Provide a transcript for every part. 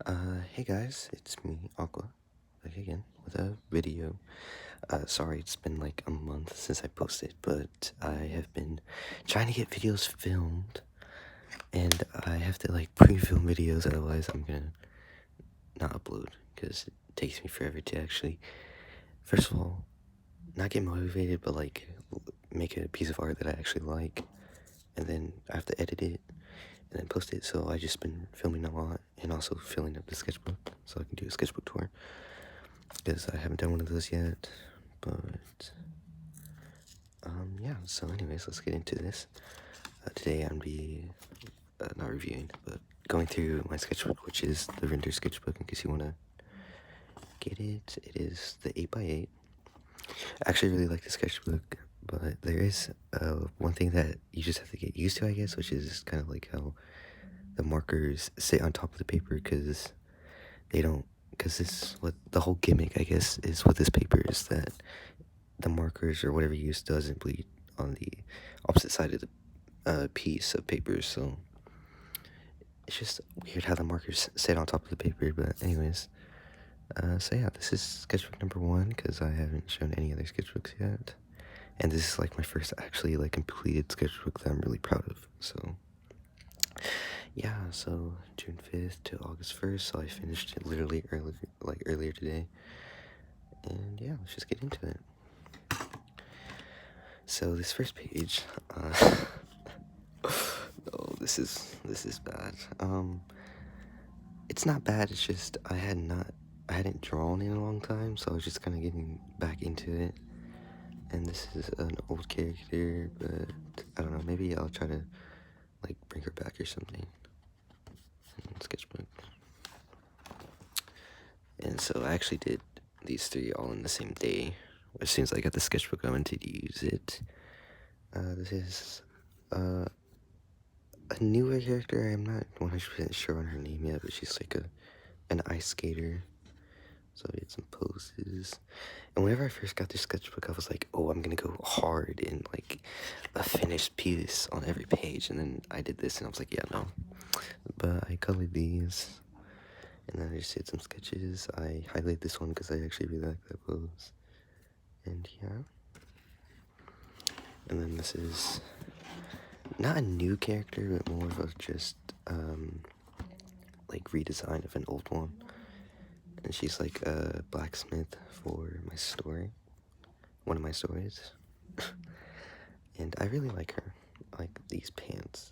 Hey guys, it's me, Aqua, back again with a video. Sorry, it's been like a month since I posted, but I have been trying to get videos filmed, and I have to like pre-film videos, otherwise I'm gonna not upload, because it takes me forever to actually, first of all, not get motivated, but like make a piece of art that I actually like, and then I have to edit it, and then post it, so I just been filming a lot, and also filling up the sketchbook, so I can do a sketchbook tour, because I haven't done one of those yet, but, yeah, so anyways, let's get into this. Today I'm be, not reviewing, but going through my sketchbook, which is the Render sketchbook, in case you want to get it. It is the 8x8. I actually really like the sketchbook, but there is, one thing that you just have to get used to, I guess, which is kind of like how the markers sit on top of the paper, because they don't, because this, what the whole gimmick, I guess, is with this paper is that the markers or whatever you use doesn't bleed on the opposite side of the piece of paper, so it's just weird how the markers sit on top of the paper. But anyways, so yeah, this is sketchbook number 1, because I haven't shown any other sketchbooks yet, and this is like my first actually like completed sketchbook that I'm really proud of. So yeah, so June 5th to August 1st, so I finished it literally earlier today, and yeah, let's just get into it. So this first page, oh, this is bad. It's not bad. It's just I hadn't drawn in a long time, so I was just kind of getting back into it. And this is an old character, but I don't know. Maybe I'll try to like bring her back or something. Sketchbook. And so I actually did these 3 all in the same day. As soon as I got the sketchbook, I wanted to use it. This is a newer character. I'm not 100% sure on her name yet, but she's like an ice skater. So I did some poses. And whenever I first got this sketchbook, I was like, oh, I'm gonna go hard in like a finished piece on every page. And then I did this and I was like, yeah, no. But I colored these. And then I just did some sketches. I highlighted this one because I actually really like that pose. And yeah. And then this is not a new character, but more of a just like redesign of an old one. And she's like a blacksmith for my story. One of my stories. And I really like her. I like these pants.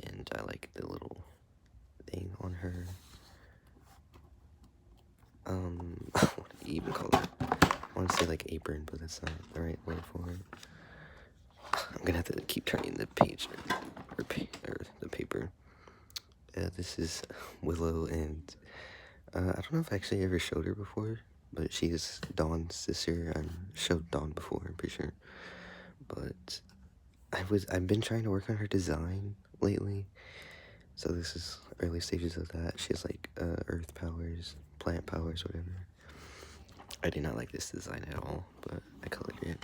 And I like the little thing on her. What do you even call it? I want to say like apron, but that's not the right word for it. I'm gonna have to keep turning the page, or the paper. This is Willow, and I don't know if I actually ever showed her before, but she's Dawn's sister. I showed Dawn before, I'm pretty sure. But I've been trying to work on her design lately, so this is early stages of that. She has like earth powers, plant powers, whatever. I did not like this design at all, but I colored it.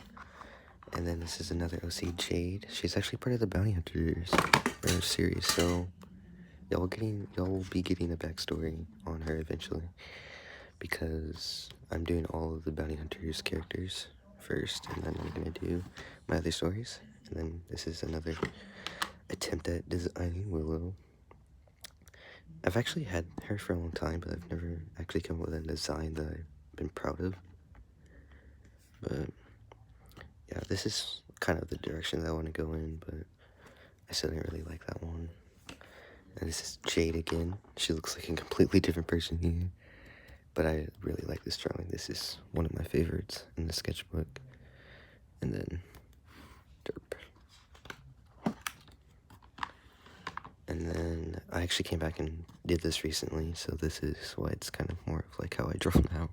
And then this is another OC, Jade. She's actually part of the Bounty Hunters series, so y'all will be getting a backstory on her eventually, because I'm doing all of the Bounty Hunters characters first, and then I'm gonna do my other stories. And then this is another attempt at designing Willow. I've actually had her for a long time, but I've never actually come up with a design that I've been proud of. But yeah, this is kind of the direction that I want to go in, but I still didn't really like that one. And this is Jade again. She looks like a completely different person here, but I really like this drawing. This is one of my favorites in the sketchbook. And then derp. And then I actually came back and did this recently, so this is why it's kind of more of like how I draw now.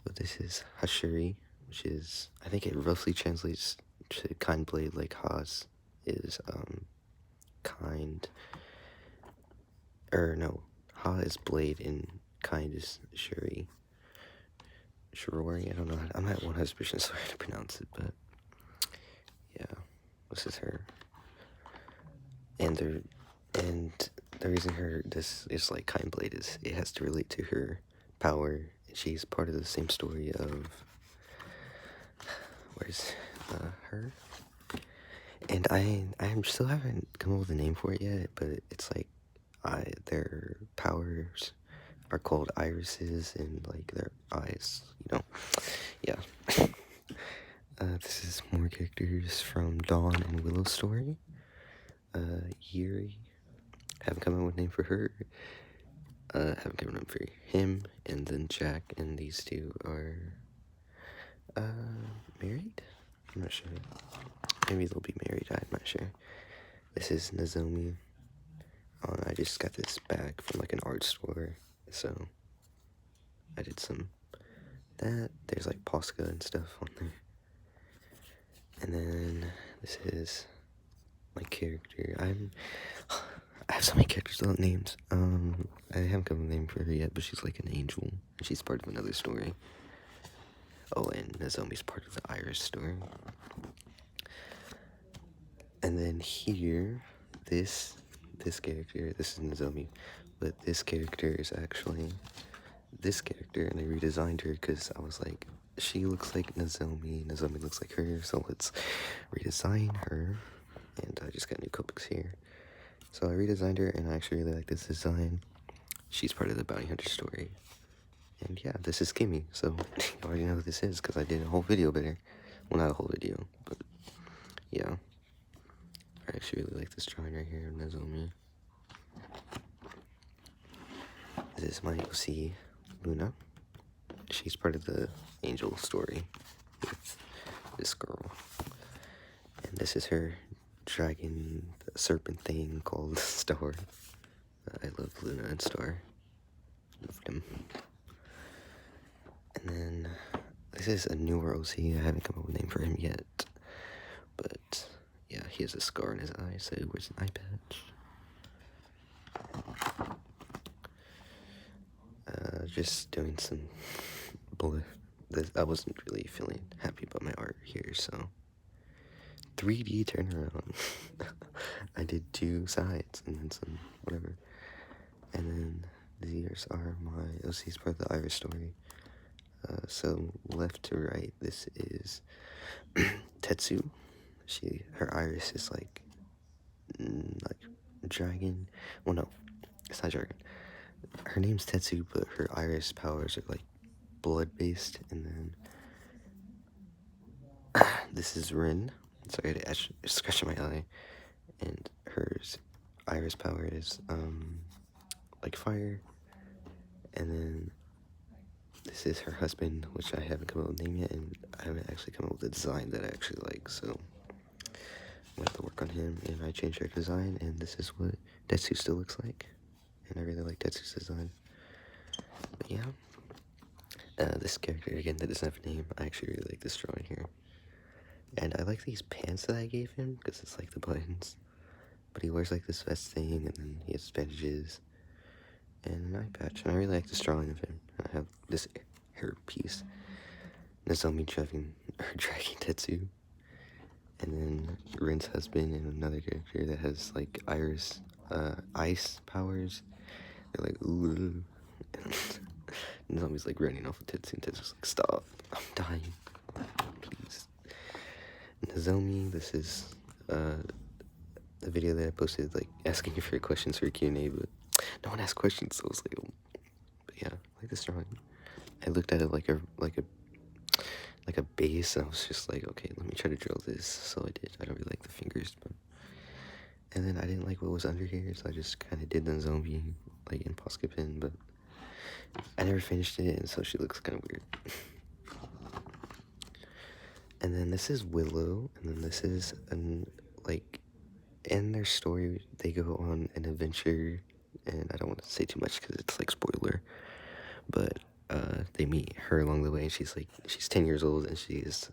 But this is Hashuri, which is, I think it roughly translates to kind blade, like Haas is kind, or no, Ha is blade and kind is Shuri. Shirori, I don't know, I'm not 100% sure how to pronounce it, but yeah, this is her. And the reason this is like Kind Blade is it has to relate to her power. She's part of the same story of where's her, and I still haven't come up with a name for it yet, but it's like their powers are called irises and like their eyes, you know. Yeah. This is more characters from Dawn and Willow's story. Yuri, haven't come up with a name for her. Haven't come up with a name for him, and then Jack and these two are married? I'm not sure. Maybe they'll be married, I'm not sure. This is Nozomi. I just got this bag from like an art store, so I did some that. There's like Posca and stuff on there. And then this is my character. I have so many characters without names. I haven't come up with a name for her yet, but she's like an angel. And she's part of another story. Oh, and Nozomi's part of the Iris story. And then here, this character, this is Nozomi, but this character is actually this character, and I redesigned her because I was like, she looks like Nozomi looks like her, so let's redesign her. And I just got new copics here. So I redesigned her, and I actually really like this design. She's part of the Bounty Hunter story. And yeah, this is Kimmy, so you already know who this is, because I did a whole video better. Well, not a whole video, but yeah. I actually really like this drawing right here of Nozomi. This is my OC, Luna. She's part of the Angel story with this girl. And this is her dragon serpent thing called Star. I love Luna and Star. Love them. And then this is a newer OC. I haven't come up with a name for him yet. But yeah, he has a scar in his eye, so he wears an eye patch. Just doing some bullet. I wasn't really feeling happy about my art here, so 3D turnaround. I did 2 sides and then some whatever. And then these are my OC's part of the Iris story. So left to right, this is Tetsu. Her iris is like dragon. Well, no, it's not dragon. Her name's Tetsu, but her iris powers are like blood-based. And then this is Rin. Sorry, I had to scratch my eye. And her iris power is like fire. And then this is her husband, which I haven't come up with a name yet, and I haven't actually come up with a design that I actually like, so I'm gonna have to work on him. And I changed her design, and this is what Tetsu still looks like. And I really like Tetsu's design. But yeah, this character, again, that doesn't have a name. I actually really like this drawing here. And I like these pants that I gave him, because it's like the buttons. But he wears like this vest thing, and then he has bandages and an eye patch. And I really like this drawing of him. And I have this hair piece. Nozomi dragging Tetsu. And then Rin's husband and another character that has like ice powers. They're like, ooh. And Nozomi's like running off with Tetsu, and Tetsu's like, stop, I'm dying, please. Nozomi, this is the video that I posted, like asking you for questions for a Q&A, but no one asked questions, so I was like, oh. But yeah, I like this drawing. I looked at it like a base, and I was just like, okay, let me try to drill this. So I did. I don't really like the fingers, but and then I didn't like what was under here, so I just kind of did the zombie like in Posca Pen, but I never finished it, and so she looks kind of weird. And then this is Willow, and then this is like in their story they go on an adventure, and I don't want to say too much because it's like spoiler, but they meet her along the way, and she's 10 years old, and she is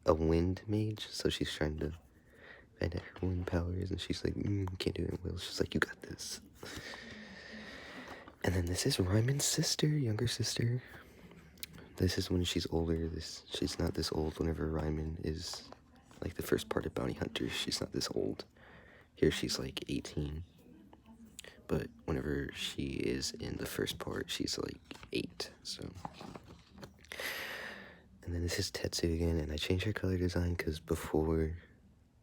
a wind mage, so she's trying to find out her wind powers, and she's like, can't do it. Will, she's like, you got this. And then this is Ryman's sister, younger sister. This is when she's older. She's not this old whenever Ryman is like the first part of Bounty Hunters. She's not this old. Here she's like 18. but whenever she is in the first part, she's like 8. So, and then this is Tetsu again, and I changed her color design because before,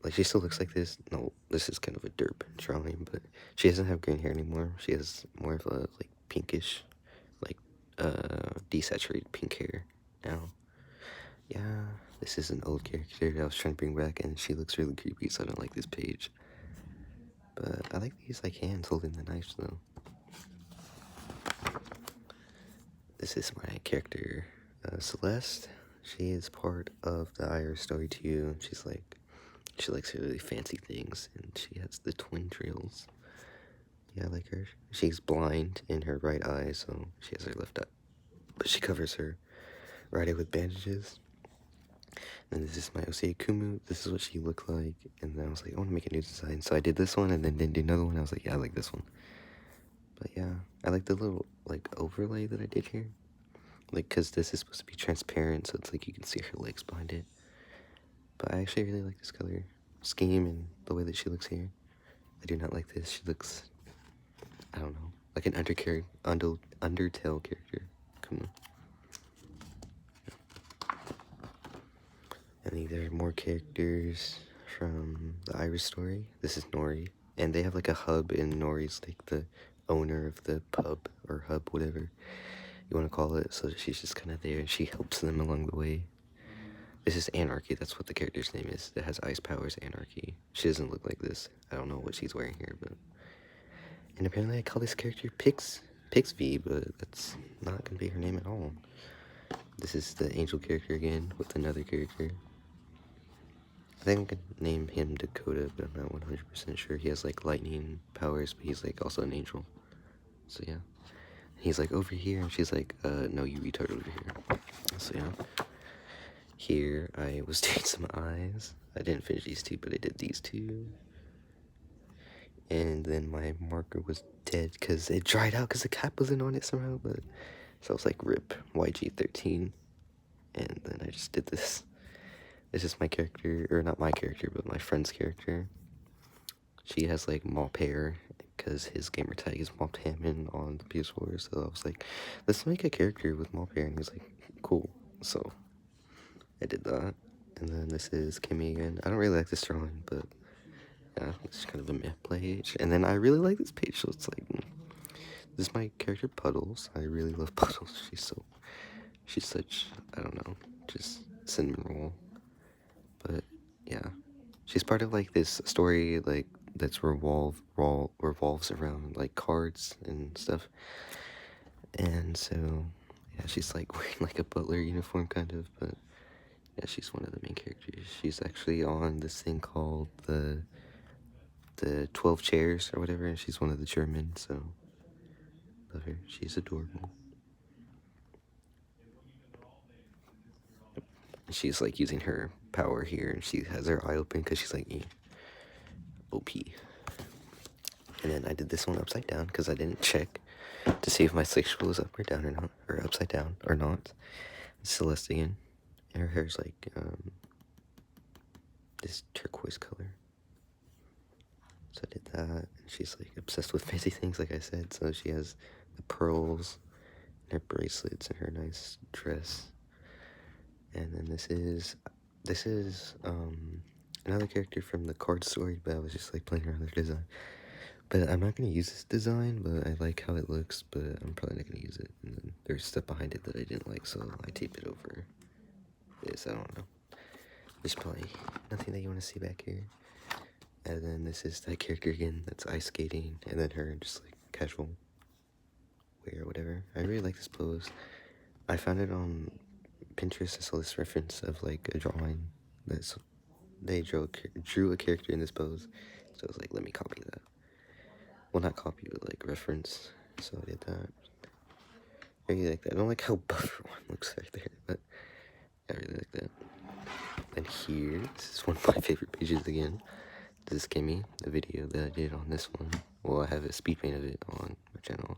like, she still looks like this. No, this is kind of a derp drawing, but she doesn't have green hair anymore. She has more of a like pinkish, like desaturated pink hair now. Yeah, this is an old character that I was trying to bring back, and she looks really creepy, so I don't like this page. But I like these like hands holding the knives though. This is my character, Celeste. She is part of the Iris story too. She likes really fancy things, and she has the twin drills. Yeah, I like her. She's blind in her right eye, so she has her left eye, but she covers her right eye with bandages. And this is my Osei Kumu. This is what she looked like, and then I was like, I want to make a new design, so I did this one, and then did another one. I was like, yeah, I like this one. But yeah, I like the little like overlay that I did here, like because this is supposed to be transparent, so it's like you can see her legs behind it. But I actually really like this color scheme and the way that she looks here. I do not like this. She looks, I don't know, like an Undertale character. Come on. And these are more characters from the Iris story. This is Nori, and they have like a hub, and Nori's like the owner of the pub or hub, whatever you want to call it. So she's just kind of there, and she helps them along the way. This is Anarchy. That's what the character's name is. That has ice powers. Anarchy. She doesn't look like this. I don't know what she's wearing here, but. And apparently, I call this character Pixvy, but that's not gonna be her name at all. This is the Angel character again with another character. I think I'm gonna name him Dakota, but I'm not 100% sure. He has like lightning powers, but he's like also an angel. So yeah. He's like over here, and she's like, no, you retard over here. So yeah. Here, I was doing some eyes. I didn't finish these two, but I did these two. And then my marker was dead because it dried out because the cap wasn't on it somehow, but so I was like, rip, YG13. And then I just did this. This is my character, or not my character, but my friend's character. She has like mop hair because his gamer tag is Mop Hammond on the PS4. So I was like, let's make a character with mop hair, and he's like, cool. So I did that. And then this is Kimmy again. I don't really like this drawing, but yeah, it's kind of a meh page. And then I really like this page, so it's like, this is my character Puddles. I really love Puddles. She's such, I don't know, just cinnamon roll. But yeah, she's part of like this story like that's revolves around like cards and stuff. And so yeah, she's like wearing like a butler uniform kind of, but yeah, she's one of the main characters. She's actually on this thing called the 12 chairs or whatever, and she's one of the German, so love her. She's adorable. She's like using her power here, and she has her eye open because she's like OP. And then I did this one upside down because I didn't check to see if my sexual was up or down or not, or upside down or not. Celeste again, and her hair's like this turquoise color. So I did that, and she's like obsessed with fancy things, like I said. So she has the pearls, and her bracelets, and her nice dress. And then this is another character from the card story, but I was just like playing around with the design. But I'm not gonna use this design, but I like how it looks, but I'm probably not gonna use it. And then there's stuff behind it that I didn't like, so I taped it over this. I don't know. There's probably nothing that you want to see back here. And then this is that character again that's ice skating, and then her just like casual wear or whatever. I really like this pose. I found it on Pinterest. I saw this reference of like a drawing that's they drew a character in this pose, so I was like, let me copy that. Well, not copy, but like reference. So I did that. I really like that. I don't like how buff one looks right there, but I really like that. And here, this is one of my favorite pages again. This is Kimmy, the video that I did on this one. Well, I have a speed paint of it on my channel.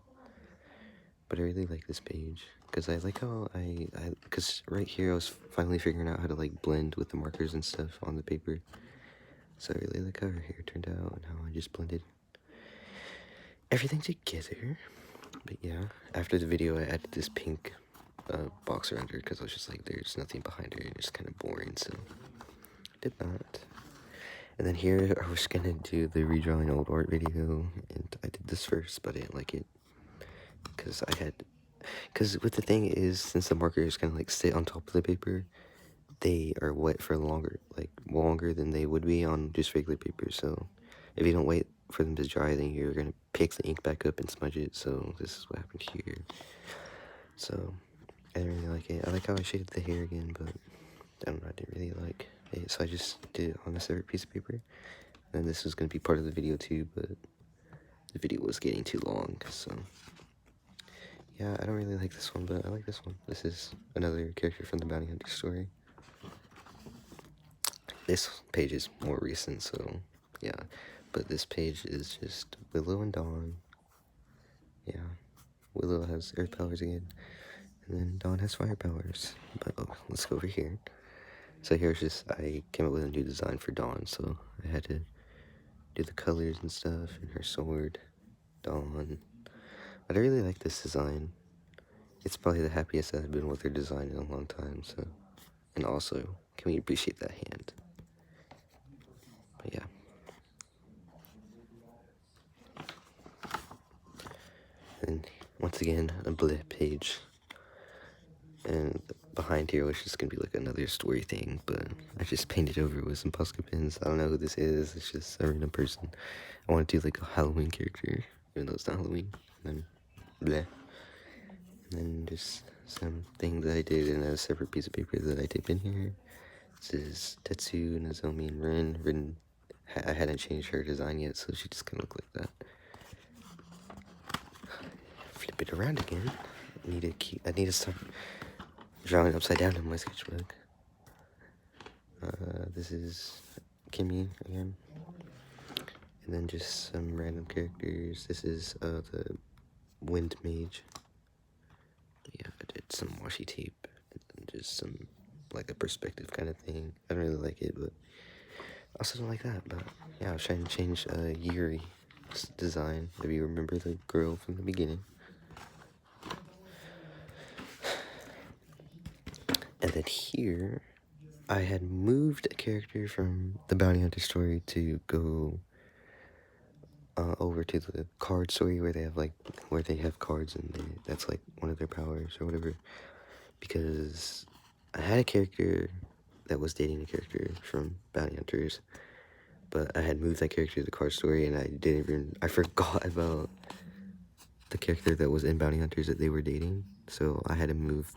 But I really like this page, because I like how because right here I was finally figuring out how to like blend with the markers and stuff on the paper. So I really like how her hair turned out and how I just blended. everything together. But yeah, after the video, I added this pink box around her because I was just like, there's nothing behind her, and it's kind of boring, so I did that. And then here, I was gonna do the redrawing old art video, and I did this first, but I didn't like it because what the thing is, since the markers kind of like sit on top of the paper, they are wet for longer than they would be on just regular paper. So if you don't wait for them to dry, then you're gonna pick the ink back up and smudge it. So this is what happened here. So I didn't really like it. I like how I shaded the hair again, but I don't know, I didn't really like it. So I just did it on a separate piece of paper. And this was gonna be part of the video too, but the video was getting too long, so yeah, I don't really like this one, but I like this one. This is another character from the Bounty Hunter story. This page is more recent, so yeah, but this page is just Willow and Dawn. Yeah, Willow has earth powers again, and then Dawn has fire powers. But let's go over here. So here's just, I came up with a new design for Dawn, so I had to do the colors and stuff, and her sword, Dawn. But I really like this design. It's probably the happiest I've been with her design in a long time, so. And also, can we appreciate that hand? But yeah. And once again, a blip page. And behind here was just gonna be like another story thing, but I just painted over with some Posca pins. I don't know who this is, it's just a random person. I want to do like a Halloween character, even though it's not Halloween. And then, bleh. And then just some thing that I did in a separate piece of paper that I taped in here. This is Tetsu, Nozomi, and Rin. Rin, I hadn't changed her design yet, so she just kind of looked like that. Flip it around again. I need to start drawing upside down in my sketchbook. This is Kimmy again. And then just some random characters. This is the Wind Mage. Yeah, I did some washi tape and just some like a perspective kind of thing. I don't really like it, but I also don't like that. But yeah, I was trying to change Yuri's design. If you remember the girl from the beginning. And then here, I had moved a character from the Bounty Hunter story to go over to the card story where they have cards and that's like one of their powers or whatever. Because I had a character that was dating a character from Bounty Hunters, but I had moved that character to the card story and I forgot about the character that was in Bounty Hunters that they were dating. So I had to move,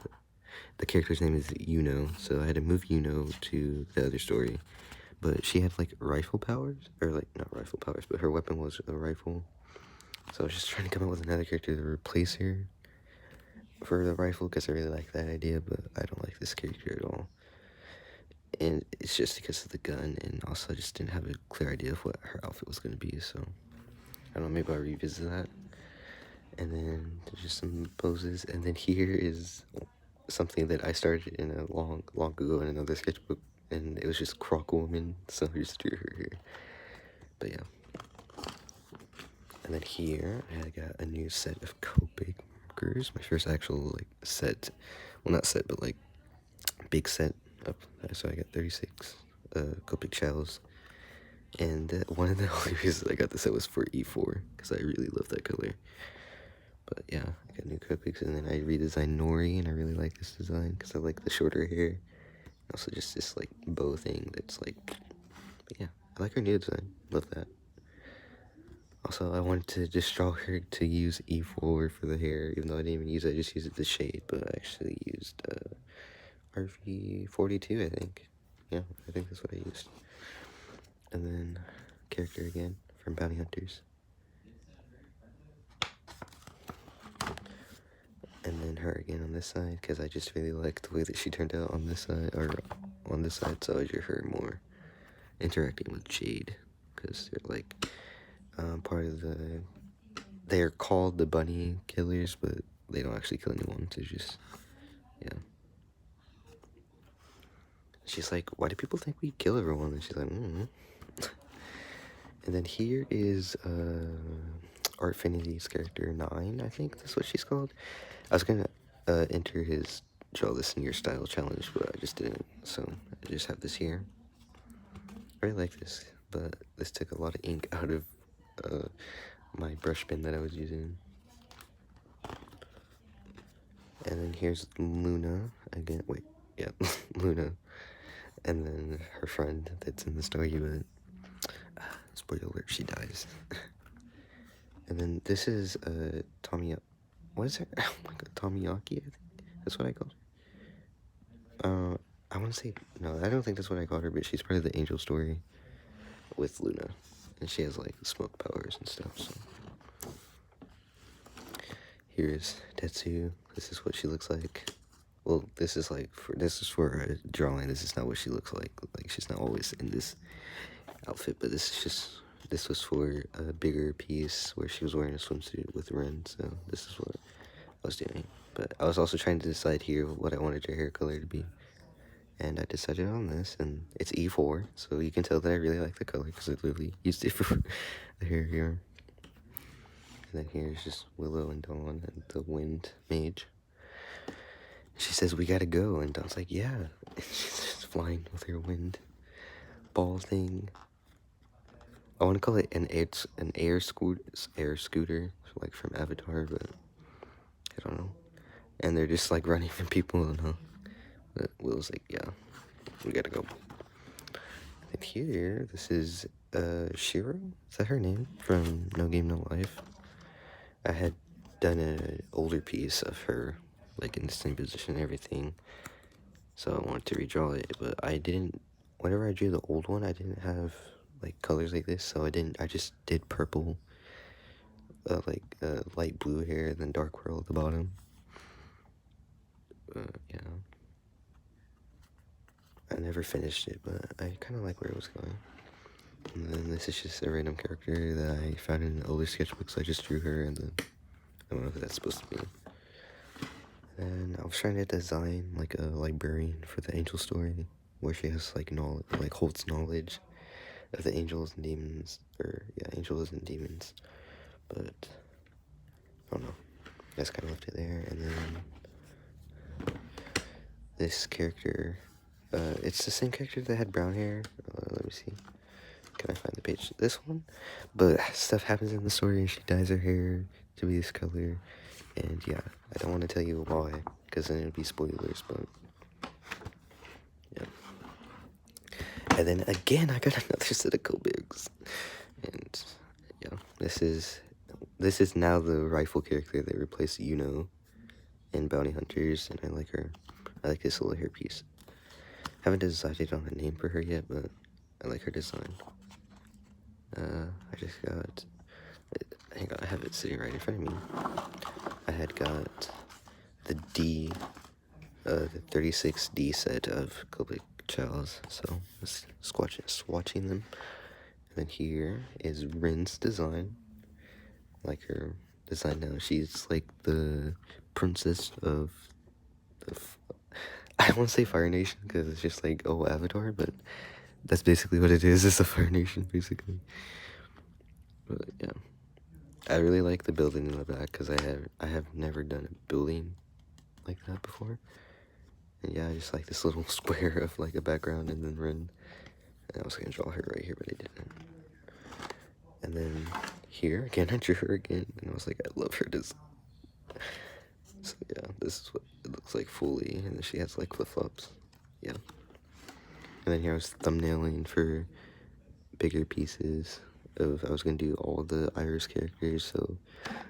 the character's name is Yuno, so I had to move Yuno to the other story. But she had like rifle powers, or like not rifle powers, but her weapon was a rifle. So I was just trying to come up with another character to replace her for the rifle because I really like that idea, but I don't like this character at all. And it's just because of the gun, and also I just didn't have a clear idea of what her outfit was going to be, so I don't know, maybe I'll revisit that. And then there's just some poses, and then here is something that I started in a long ago in another sketchbook, and it was just Croc Woman, so I just drew her here. But yeah. And then here, I got a new set of Copic markers, my first actual, like, set, well, not set, but, like, big set up, so I got 36 Copic shells, and one of the only reasons I got the set was for E4, because I really love that color. But yeah, I got new Copics, and then I redesigned Nori, and I really like this design, because I like the shorter hair. Also just this, like, bow thing that's, like, but yeah, I like her new design, love that. Also, I wanted to just draw her to use E4 for the hair, even though I didn't even use it, I just used it to shade, but I actually used RV42, I think. Yeah, I think that's what I used. And then, character again, from Bounty Hunters. And then her again on this side, because I just really liked the way that she turned out on this side, or on this side, so I drew her more interacting with Jade, because they're like part of they're called the Bunny Killers, but they don't actually kill anyone, they're just, yeah. She's like, why do people think we kill everyone? And she's like, And then here is Artfinity's character 9, I think that's what she's called. I was gonna enter his draw this in your style challenge, but I just didn't, so I just have this here. I really like this, but this took a lot of ink out of my brush pen that I was using. And then here's Luna again. Wait, yeah, Luna, and then her friend that's in the story. But spoiler alert, she dies. And then this is Tommy. What is it? Oh my god, Tomiyaki. I think that's what I called her. I want to say no. I don't think that's what I called her, but she's part of the Angel story with Luna, and she has like smoke powers and stuff. So here's Tetsu. This is what she looks like. Well, this is for a drawing. This is not what she looks like. Like, she's not always in this outfit, but this was for a bigger piece where she was wearing a swimsuit with Ren. So this is what I was doing. But I was also trying to decide here what I wanted her hair color to be, and I decided on this, and it's E4, so you can tell that I really like the color because I literally used it for the hair here. And then here's just Willow and Dawn and the Wind Mage. She says, "We gotta go," and Dawn's like, "Yeah." And she's just flying with her wind ball thing. I want to call it an air scooter, like from Avatar, but I don't know. And they're just like running from people, and but Willow's like, "Yeah, we gotta go." And here, this is Shiro. Is that her name from No Game No Life? I had done an older piece of her, like in the same position and everything, so I wanted to redraw it, but I didn't. Whenever I drew the old one, I didn't have like colors like this, so I just did purple, light blue hair, and then dark pearl at the bottom. Yeah. I never finished it, but I kind of like where it was going. And then this is just a random character that I found in older sketchbooks. I just drew her, and then I don't know who that's supposed to be. And I was trying to design like a librarian for the Angel story, where she has like knowledge, like holds knowledge of the angels and demons, angels and demons. But I don't know. I just kind of left it there, and then this character, it's the same character that had brown hair. Let me see. Can I find the page? This one? But stuff happens in the story and she dyes her hair to be this color. And yeah, I don't want to tell you why, because then it'd be spoilers, but yeah. And then again, I got another set of Kobigs. And yeah, this is now the rifle character that replaced Yuno in Bounty Hunters, and I like her. I like this little hairpiece. Haven't decided on a name for her yet, but I like her design. I just got, hang on, I have it sitting right in front of me. I had got the 36D set of Kobik Chows, so let's swatching them. And then here is Rin's design. Like her design now, she's like the princess of I won't say Fire Nation because it's just like, oh, Avatar, but that's basically what it is. It's a Fire Nation, basically. But yeah, I really like the building in the back because I have never done a building like that before. And yeah, I just like this little square of like a background and then Rin. And I was gonna draw her right here, but I didn't. And then here again, I drew her again, and I was like, I love her design. So yeah, this is what it looks like fully, and then she has like flip-flops. Yeah. And then here I was thumbnailing for bigger pieces of, I was gonna do all the Iris characters, so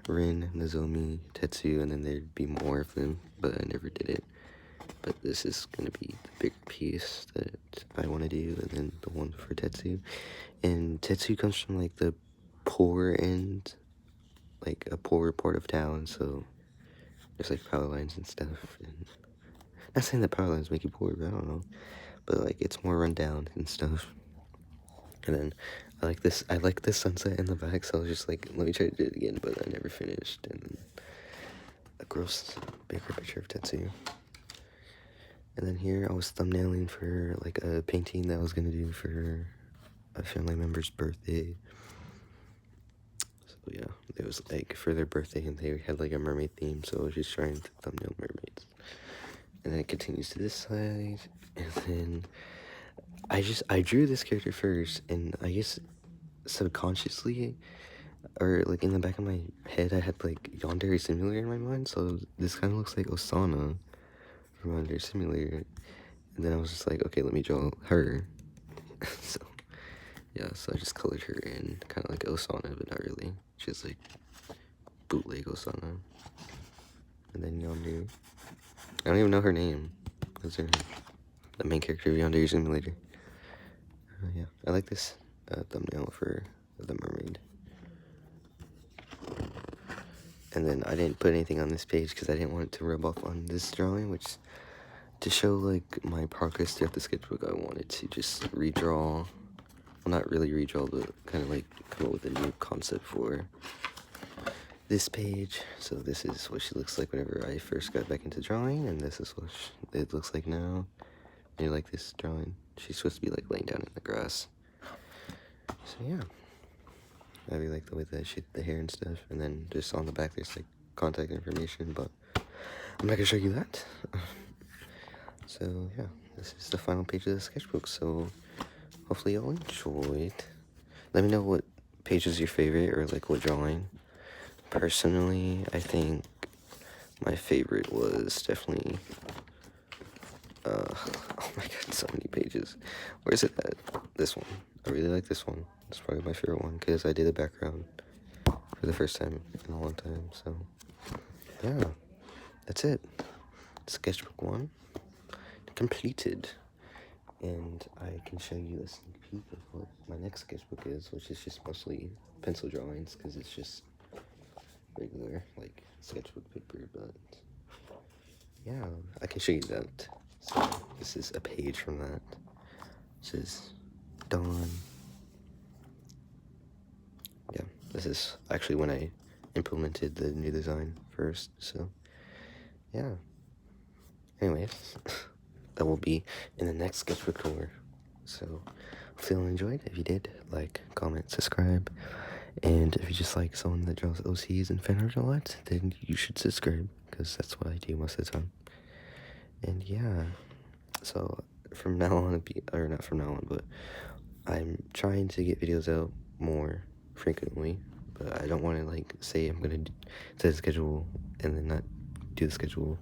Rin, Nozomi, Tetsu, and then there'd be more of them, but I never did it. But this is gonna be the big piece that I want to do, and then the one for Tetsu. And Tetsu comes from like the poor end, like a poorer part of town, so there's like power lines and stuff. And not saying that power lines make you poor, but I don't know. But like it's more run down and stuff. And then I like this sunset in the back, so I was just like, let me try to do it again, but I never finished. And then a gross bigger picture of Tetsu. And then here I was thumbnailing for like a painting that I was gonna do for a family member's birthday. So But yeah, it was like for their birthday and they had like a mermaid theme, so I was just trying to thumbnail mermaids. And then it continues to this side, and then I drew this character first, and I guess subconsciously, or like in the back of my head, I had like Yandere Simulator in my mind, so this kind of looks like Osana from Yandere Simulator. And then I was just like, okay, let me draw her. So yeah, so I just colored her in kind of like Osana, but not really. She's like bootleg Osana. And then Yandere. I don't even know her name. What's her name? The main character of Yandere Simulator. Yeah, I like this thumbnail for the mermaid. And then I didn't put anything on this page because I didn't want it to rub off on this drawing, which to show like my progress throughout the sketchbook, I wanted to just redraw. Well, not really redraw, but kind of like come up with a new concept for this page. So this is what she looks like whenever I first got back into drawing, and this is what it looks like now. You like this drawing? She's supposed to be like laying down in the grass. So yeah, I really like the way that she did the hair and stuff. And then just on the back there's like contact information, but I'm not gonna show you that. So yeah, this is the final page of the sketchbook. So hopefully y'all enjoyed. Let me know what page is your favorite, or like what drawing. Personally, I think my favorite was definitely oh my god, so many pages. Where is it at? This one. I really like this one. It's probably my favorite one because I did the background for the first time in a long time. So yeah, that's it. Sketchbook 1 completed. And I can show you a sneak peek of what my next sketchbook is, which is just mostly pencil drawings because it's just regular like sketchbook paper. But yeah, I can show you that. So this is a page from that. This is Dawn. Yeah, this is actually when I implemented the new design first. So yeah. Anyways, that will be in the next sketchbook tour. So hopefully you enjoyed. If you did, like, comment, subscribe. And if you just like someone that draws OCs and fan art a lot, then you should subscribe, because that's what I do most of the time. And yeah, so from now on, or not from now on, but I'm trying to get videos out more frequently, but I don't want to like say I'm gonna set a schedule and then not do the schedule.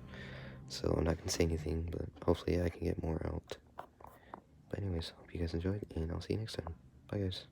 So I'm not gonna say anything, but hopefully I can get more out. But anyways, hope you guys enjoyed, and I'll see you next time. Bye guys.